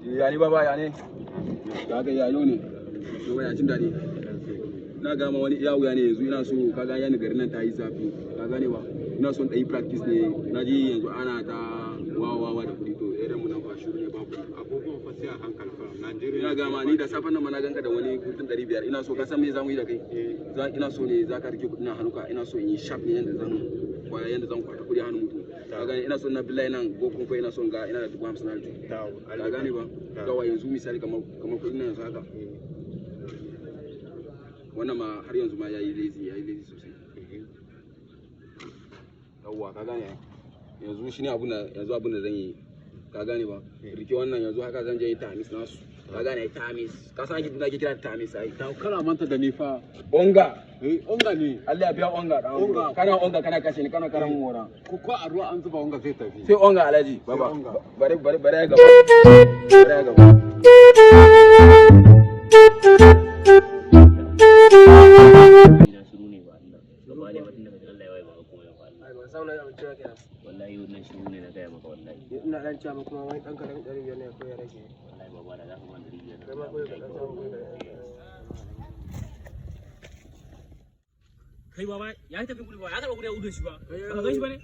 Yani baba ya ne? Kaga yayo ne. To ya jin dadi. Na ga ma wani iya wuya ne yanzu ina so kaga yana garin nan ta yi zafi. Ka gane ba? Ina son dai practice ne. Na ji yanzu ana ta wawa da kudi to irin mu nan ba shiru ne ba ku. Agogon fa sai a hankali fa. Najeriya. Ina ga ma ni da safen nan ma na ganka da wani kudin 500. Ina so ka san me zamu yi da kai? Ina so ne za ka rike kudin hannuka. Ina so in yi sharp ne yanda zan kwata kudi hannun mutum. Ka gane ina son na billahi nan gokun fa ina son ga ina da 50 na aljihu. Ka gane ba? Gawa yanzu misali kamar kudin nan yanzu haka. Wannan ma har yanzu ma yayi lazy sosai. Yawwa ka gane yanzu shine abun da zan yi. Ka gane ba? Rike wannan yanzu haka zan je yi tamis nasu. Ka gane tamis. Ka san ake kira tamis ai. Kana manta da ni fa. Onga. Onga ne. Allah ya biya onga dan. Onga. Kana kashe ni kana karan mora. Ko a ruwa an zuba onga zai tafi. Sai onga alaji baba. Bare ya gaba. Bare ya gaba. Wallahi wannan shi ne na gaya maka wallahi. Ina dan cewa maka kuma wani dan karan 500 ne ko ya rage. Wallahi baba da za ka ban 500. Kai ma ko ka dan samu kai baba ya tafi gudu ba ya taba gudu ya udo shi ba. Ka ga shi bane?